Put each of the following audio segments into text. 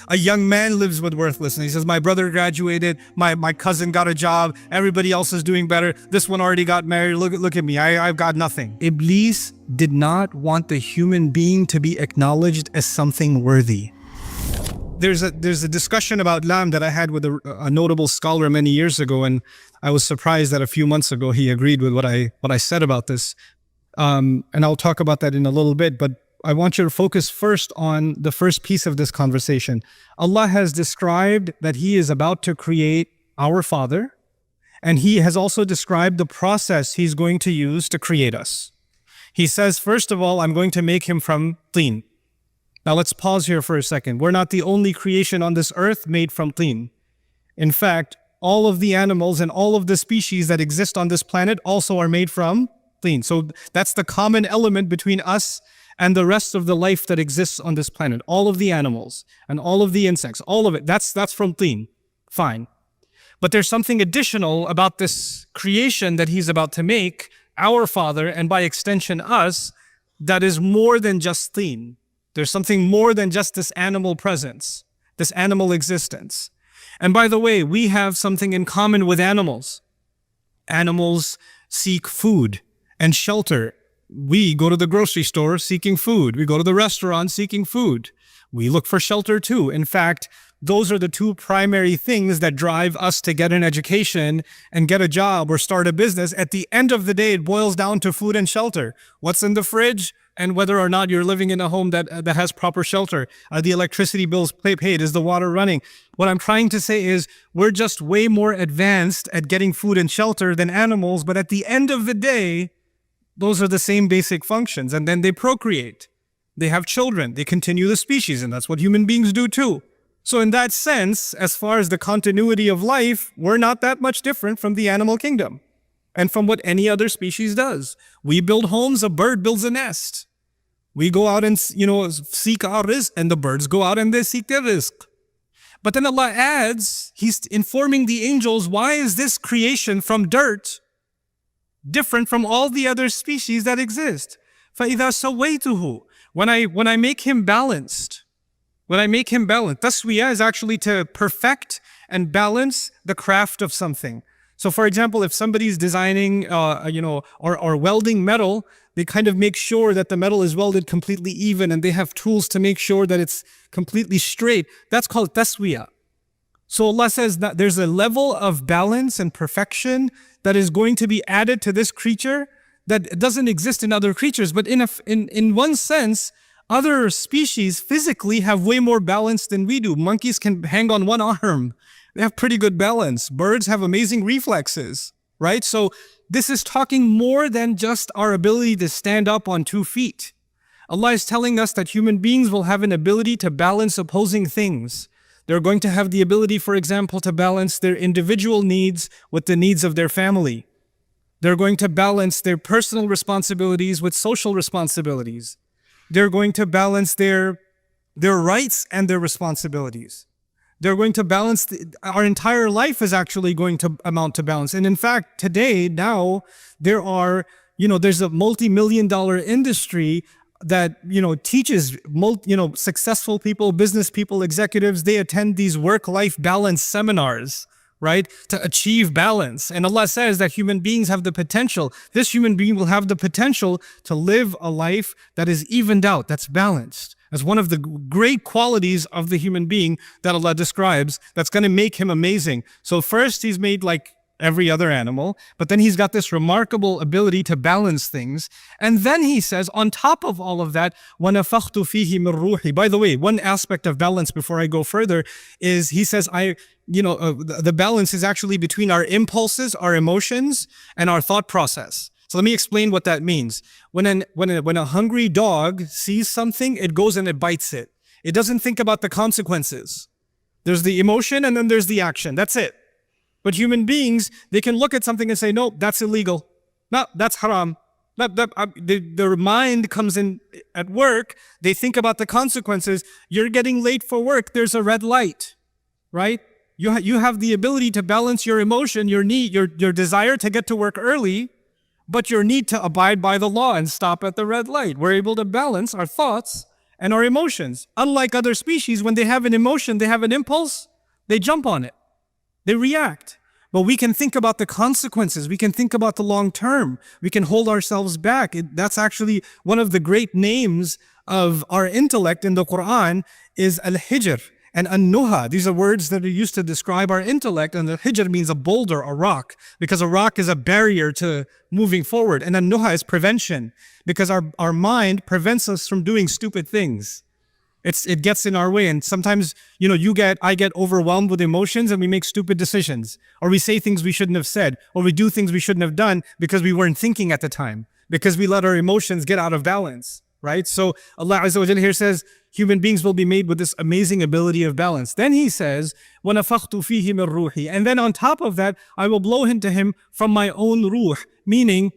A young man lives with worthlessness. He says, my brother graduated, my cousin got a job, everybody else is doing better, this one already got married, look at me, I've got nothing. Iblis did not want the human being to be acknowledged as something worthy. There's a discussion about lam that I had with a notable scholar many years ago, and I was surprised that a few months ago he agreed with what I said about this. And I'll talk about that in a little bit, but I want you to focus first on the first piece of this conversation. Allah has described that He is about to create our Father, and He has also described the process He's going to use to create us. He says, first of all, I'm going to make him from teen. Now let's pause here for a second. We're not the only creation on this earth made from teen. In fact, all of the animals and all of the species that exist on this planet also are made from teen. So that's the common element between us and the rest of the life that exists on this planet. All of the animals and all of the insects, all of it, that's from teen. Fine. But there's something additional about this creation that He's about to make, our Father, and by extension us, that is more than just teen. There's something more than just this animal presence, this animal existence. And by the way, we have something in common with animals. Animals seek food and shelter. We go to the grocery store seeking food. We go to the restaurant seeking food. We look for shelter too. In fact, those are the two primary things that drive us to get an education and get a job or start a business. At the end of the day, it boils down to food and shelter. What's in the fridge? And whether or not you're living in a home that has proper shelter. Are the electricity bills paid? Is the water running? What I'm trying to say is we're just way more advanced at getting food and shelter than animals, but at the end of the day, those are the same basic functions. And then they procreate. They have children. They continue the species, and that's what human beings do too. So in that sense, as far as the continuity of life, we're not that much different from the animal kingdom and from what any other species does. We build homes, a bird builds a nest. We go out and, seek our rizq, and the birds go out and they seek their rizq. But then Allah adds, He's informing the angels, why is this creation from dirt different from all the other species that exist? فَإِذَا سَوَّيْتُهُ, when I make him balanced, taswiyah is actually to perfect and balance the craft of something. So for example, if somebody's designing, or welding metal, they kind of make sure that the metal is welded completely even, and they have tools to make sure that it's completely straight. That's called taswiyah. So Allah says that there's a level of balance and perfection that is going to be added to this creature that doesn't exist in other creatures. But in one sense, other species physically have way more balance than we do. Monkeys can hang on one arm. They have pretty good balance. Birds have amazing reflexes, right? So this is talking more than just our ability to stand up on 2 feet. Allah is telling us that human beings will have an ability to balance opposing things. They're going to have the ability, for example, to balance their individual needs with the needs of their family. They're going to balance their personal responsibilities with social responsibilities. They're going to balance their rights and their responsibilities. They're going to balance, our entire life is actually going to amount to balance. And in fact, today, now, there's a multi-million-dollar industry that, teaches, successful people, business people, executives, they attend these work-life balance seminars, right, to achieve balance. And Allah says that human beings have the potential, this human being will have the potential to live a life that is evened out, that's balanced. As one of the great qualities of the human being that Allah describes, that's going to make him amazing. So first, he's made like every other animal, but then he's got this remarkable ability to balance things. And then he says, on top of all of that, وَنَفَخْتُ فِيهِ مِن رُوحِي. By the way, one aspect of balance before I go further is he says, the balance is actually between our impulses, our emotions, and our thought process. So let me explain what that means. When a hungry dog sees something, it goes and it bites it. It doesn't think about the consequences. There's the emotion and then there's the action. That's it. But human beings, they can look at something and say, no, that's illegal. No, that's haram. Their mind comes in at work. They think about the consequences. You're getting late for work. There's a red light, right? You have the ability to balance your emotion, your need, your desire to get to work early, but your need to abide by the law and stop at the red light. We're able to balance our thoughts and our emotions. Unlike other species, when they have an emotion, they have an impulse, they jump on it. They react. But we can think about the consequences. We can think about the long term. We can hold ourselves back. That's actually one of the great names of our intellect in the Quran is Al-Hijr and An-Nuha. These are words that are used to describe our intellect. And Al-Hijr means a boulder, a rock, because a rock is a barrier to moving forward. And An-Nuha is prevention, because our mind prevents us from doing stupid things. It gets in our way, and sometimes, I get overwhelmed with emotions and we make stupid decisions, or we say things we shouldn't have said, or we do things we shouldn't have done because we weren't thinking at the time, because we let our emotions get out of balance, right? So Allah Azza wa Jalla here says, human beings will be made with this amazing ability of balance. Then He says, وَنَفَخْتُ فِيهِ مِنْ رُوحِي. And then on top of that, I will blow into him from my own ruh, meaning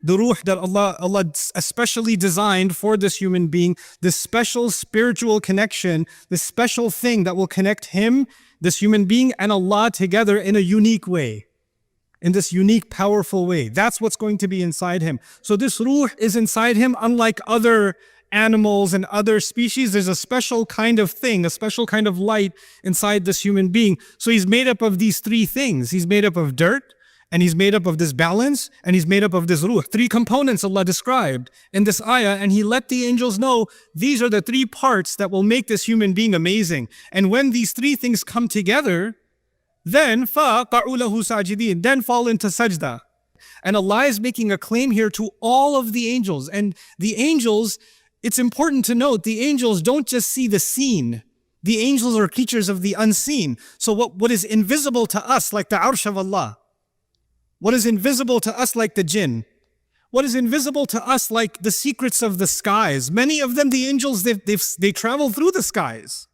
the ruh that Allah especially designed for this human being, this special spiritual connection, this special thing that will connect him, this human being, and Allah together in a unique way, in this unique, powerful way. That's what's going to be inside him. So this ruh is inside him, unlike other animals and other species. There's a special kind of thing, a special kind of light inside this human being. So he's made up of these three things. He's made up of dirt, and he's made up of this balance, and he's made up of this ruh. Three components Allah described in this ayah, and He let the angels know these are the three parts that will make this human being amazing. And when these three things come together, then فَقَعُوا لَهُ سَاجِدِينَ, then fall into sajda. And Allah is making a claim here to all of the angels. And the angels, it's important to note, the angels don't just see the seen. The angels are creatures of the unseen. So what is invisible to us, like the arsh of Allah, what is invisible to us like the jinn, what is invisible to us like the secrets of the skies. Many of them, the angels, they travel through the skies.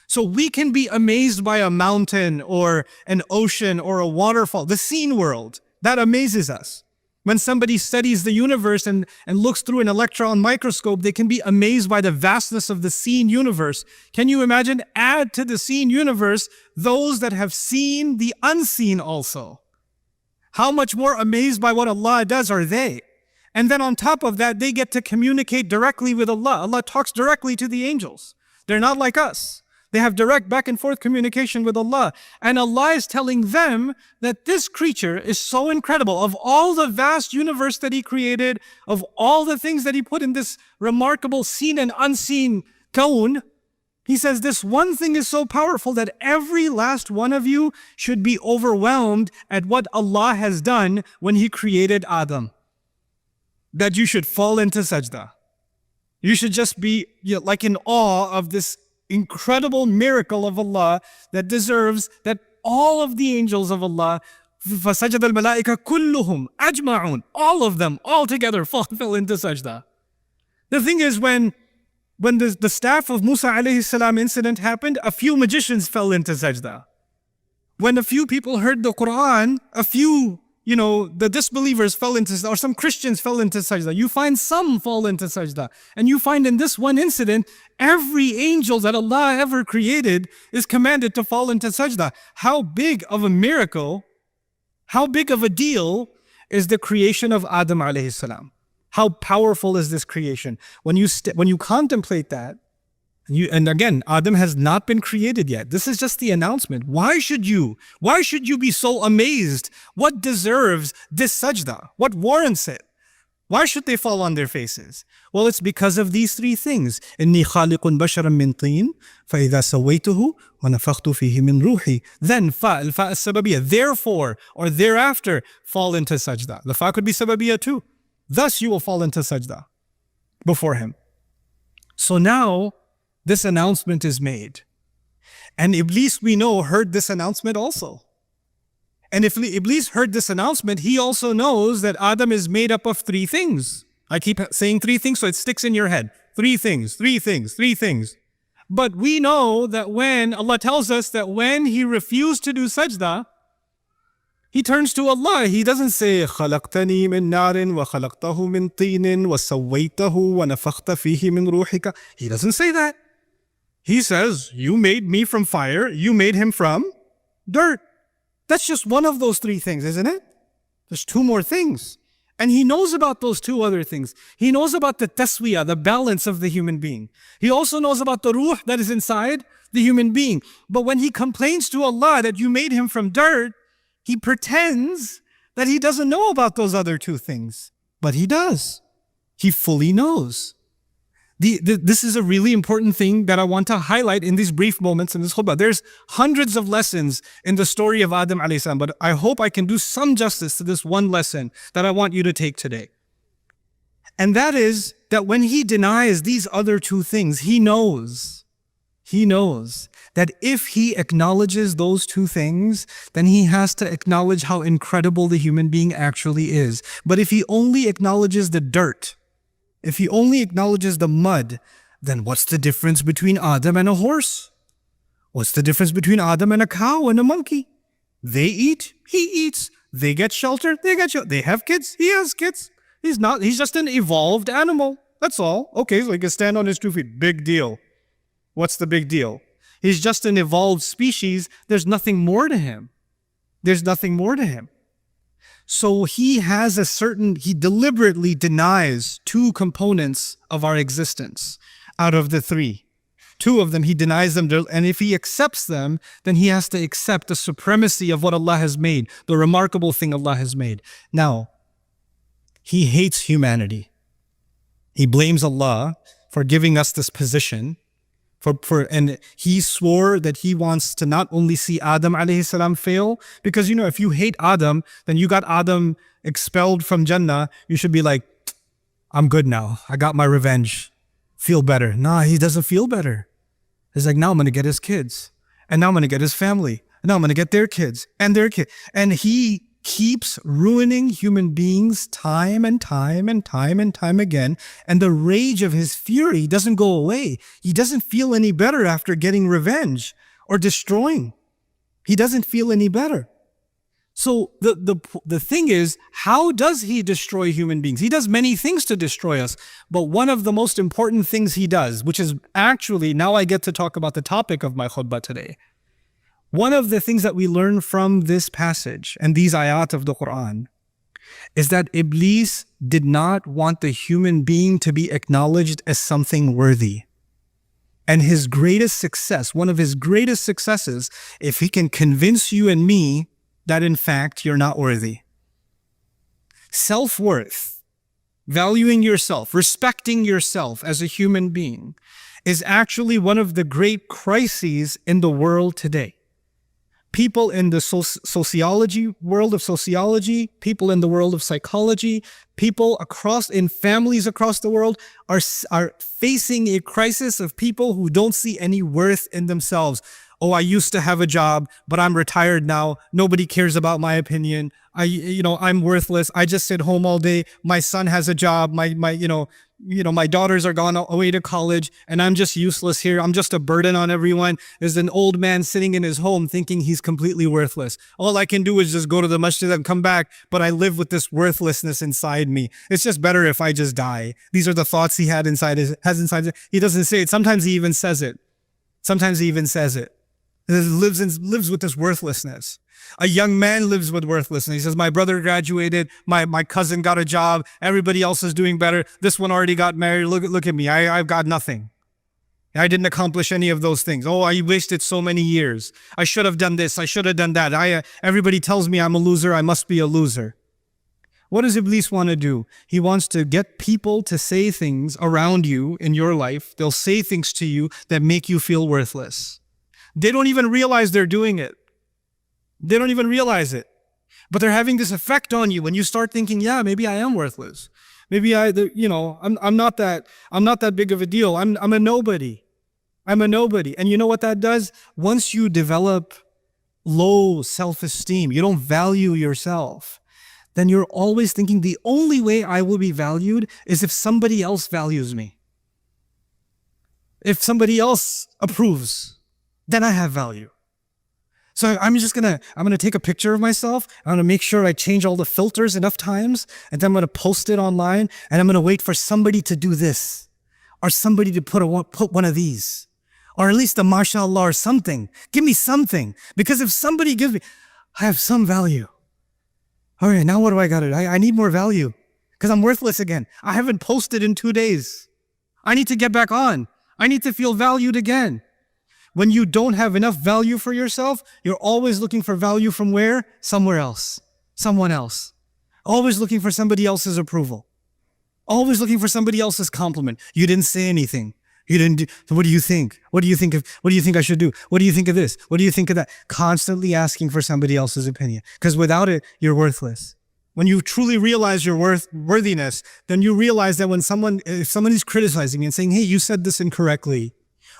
So we can be amazed by a mountain or an ocean or a waterfall, the seen world. That amazes us. When somebody studies the universe and looks through an electron microscope, they can be amazed by the vastness of the seen universe. Can you imagine? Add to the seen universe those that have seen the unseen also. How much more amazed by what Allah does are they? And then on top of that, they get to communicate directly with Allah. Allah talks directly to the angels. They're not like us. They have direct back and forth communication with Allah. And Allah is telling them that this creature is so incredible. Of all the vast universe that He created, of all the things that He put in this remarkable seen and unseen kawn, He says this one thing is so powerful that every last one of you should be overwhelmed at what Allah has done when He created Adam. That you should fall into sajda. You should just be like in awe of this incredible miracle of Allah that deserves that all of the angels of Allah, فَسَجَدَ الْمَلَائِكَةُ كُلُّهُمْ أَجْمَعُونَ, all of them, all together fell into sajda. The thing is, when the staff of Musa alayhi salam incident happened, a few magicians fell into sajda. When a few people heard the Quran, a few, the disbelievers fell into sajda, or some Christians fell into sajda. You find some fall into sajda. And you find in this one incident, every angel that Allah ever created is commanded to fall into sajda. How big of a miracle, how big of a deal is the creation of Adam alayhi salam? How powerful is this creation? When you contemplate that, and again, Adam has not been created yet. This is just the announcement. Why should you be so amazed? What deserves this sajda? What warrants it? Why should they fall on their faces? Well, it's because of these three things. إِنِّي خَالِقٌ بَشَرًا مِّن طِينٍ فَإِذَا سَوَّيْتُهُ وَنَفَخْتُ فِيهِ مِّن رُوحِي. Then الفاء السببية, therefore or thereafter fall into sajda. The fa could be sababiyah too. Thus you will fall into sajda before Him. So now this announcement is made. And Iblis, we know, heard this announcement also. And if Iblis heard this announcement, he also knows that Adam is made up of three things. I keep saying three things so it sticks in your head. Three things, three things, three things. But we know that when Allah tells us that when he refused to do sajda, he turns to Allah. He doesn't say, خَلَقْتَنِي مِن نَارٍ وَخَلَقْتَهُ مِن طِينٍ وَسَوَّيْتَهُ وَنَفَخْتَ فِيهِ مِن رُوحِكَ. He doesn't say that. He says, you made me from fire, you made him from dirt. That's just one of those three things, isn't it? There's two more things. And he knows about those two other things. He knows about the taswiyah, the balance of the human being. He also knows about the ruh that is inside the human being. But when he complains to Allah that you made him from dirt, he pretends that he doesn't know about those other two things. But he does. He fully knows. This is a really important thing that I want to highlight in these brief moments in this khutbah. There's hundreds of lessons in the story of Adam alayhi salam, but I hope I can do some justice to this one lesson that I want you to take today. And that is that when he denies these other two things, he knows that if he acknowledges those two things, then he has to acknowledge how incredible the human being actually is. But if he only acknowledges the dirt, if he only acknowledges the mud, then what's the difference between Adam and a horse? What's the difference between Adam and a cow and a monkey? They eat, he eats. They get shelter, they get shelter. They have kids, he has kids. He's just an evolved animal. That's all. Okay, so he can stand on his 2 feet. Big deal. What's the big deal? He's just an evolved species. There's nothing more to him. There's nothing more to him. So he deliberately denies two components of our existence out of the three. Two of them, he denies them, and if he accepts them, then he has to accept the supremacy of what Allah has made, the remarkable thing Allah has made. Now, he hates humanity. He blames Allah for giving us this position, and he swore that he wants to not only see Adam alayhi salam fail, because if you hate Adam, then you got Adam expelled from Jannah, you should be like, I'm good now, I got my revenge, feel better. Nah, he doesn't feel better. He's like, now I'm gonna get his kids, and now I'm gonna get his family, and now I'm gonna get their kids, and their kids. And he keeps ruining human beings time and time and time and time again. And the rage of his fury doesn't go away. He doesn't feel any better after getting revenge or destroying. He doesn't feel any better. So the thing is, how does he destroy human beings? He does many things to destroy us. But one of the most important things he does, which is actually, now I get to talk about the topic of my khutbah today. One of the things that we learn from this passage and these ayat of the Quran is that Iblis did not want the human being to be acknowledged as something worthy. And his greatest success, one of his greatest successes, if he can convince you and me that in fact you're not worthy. Self-worth, valuing yourself, respecting yourself as a human being is actually one of the great crises in the world today. People in the world of sociology, people in the world of psychology, people in families across the world are facing a crisis of people who don't see any worth in themselves. Oh, I used to have a job, but I'm retired now. Nobody cares about my opinion. I'm worthless. I just sit home all day. My son has a job. My daughters are gone away to college, and I'm just useless here. I'm just a burden on everyone. There's an old man sitting in his home thinking he's completely worthless. All I can do is just go to the masjid and come back, but I live with this worthlessness inside me. It's just better if I just die. These are the thoughts he has inside. He doesn't say it. Sometimes he even says it. He lives with this worthlessness. A young man lives with worthlessness. He says, my brother graduated, my cousin got a job, everybody else is doing better. This one already got married. Look at me. I've got nothing. I didn't accomplish any of those things. Oh, I wasted so many years. I should have done this. I should have done that. Everybody tells me I'm a loser. I must be a loser. What does Iblis want to do? He wants to get people to say things around you in your life. They'll say things to you that make you feel worthless. They don't even realize they're doing it. They don't even realize it. But they're having this effect on you when you start thinking, yeah, maybe I am worthless. Maybe I'm not that big of a deal. I'm a nobody. I'm a nobody. And you know what that does? Once you develop low self-esteem, you don't value yourself, then you're always thinking the only way I will be valued is if somebody else values me. If somebody else approves, then I have value. So I'm gonna take a picture of myself. I'm gonna make sure I change all the filters enough times, and then I'm gonna post it online, and I'm gonna wait for somebody to do this, or somebody to put one of these, or at least a mashallah or something. Give me something, because if somebody gives me, I have some value. All right, now what do I got? I need more value. because I'm worthless again. I haven't posted in 2 days. I need to get back on. I need to feel valued again. When you don't have enough value for yourself, you're always looking for value from where? Somewhere else. Someone else. Always looking for somebody else's approval. Always looking for somebody else's compliment. You didn't say anything. You didn't do, so what do you think? What do you think I should do? What do you think of this? What do you think of that? Constantly asking for somebody else's opinion. Because without it, you're worthless. When you truly realize your worthiness, then you realize that if someone is criticizing you and saying, hey, you said this incorrectly,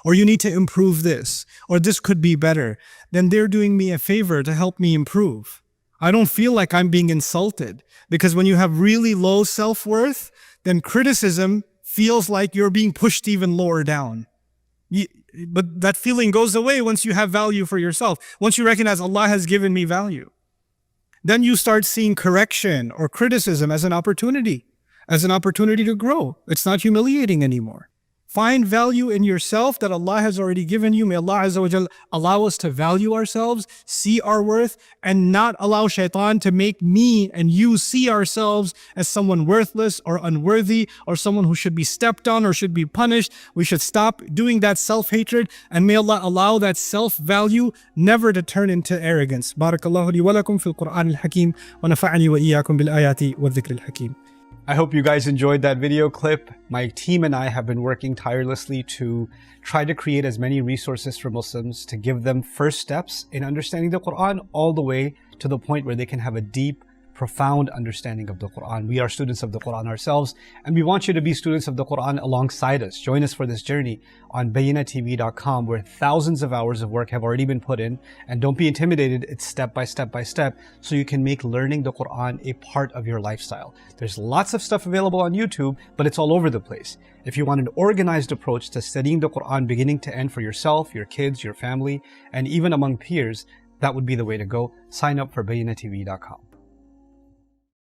or you need to improve this, or this could be better, then they're doing me a favor to help me improve. I don't feel like I'm being insulted, because when you have really low self-worth, then criticism feels like you're being pushed even lower down. But that feeling goes away once you have value for yourself. Once you recognize Allah has given me value, then you start seeing correction or criticism as an opportunity to grow. It's not humiliating anymore. Find value in yourself that Allah has already given you. May Allah Azza wa Jal allow us to value ourselves, see our worth, and not allow Shaytan to make me and you see ourselves as someone worthless or unworthy or someone who should be stepped on or should be punished. We should stop doing that self-hatred, and may Allah allow that self-value never to turn into arrogance. Barakallahu li wa lakum fil Qur'an al-Hakim wa nafa'ani wa iyyakum bil ayati wa dhikr al-Hakim. I hope you guys enjoyed that video clip. My team and I have been working tirelessly to try to create as many resources for Muslims to give them first steps in understanding the Quran, all the way to the point where they can have a deep, profound understanding of the Quran. We are students of the Quran ourselves, and we want you to be students of the Quran alongside us. Join us for this journey on bayinatv.com, where thousands of hours of work have already been put in. And don't be intimidated, it's step by step by step, so you can make learning the Quran a part of your lifestyle. There's lots of stuff available on YouTube, but it's all over the place. If you want an organized approach to studying the Quran beginning to end for yourself, your kids, your family, and even among peers, that would be the way to go. Sign up for bayinatv.com.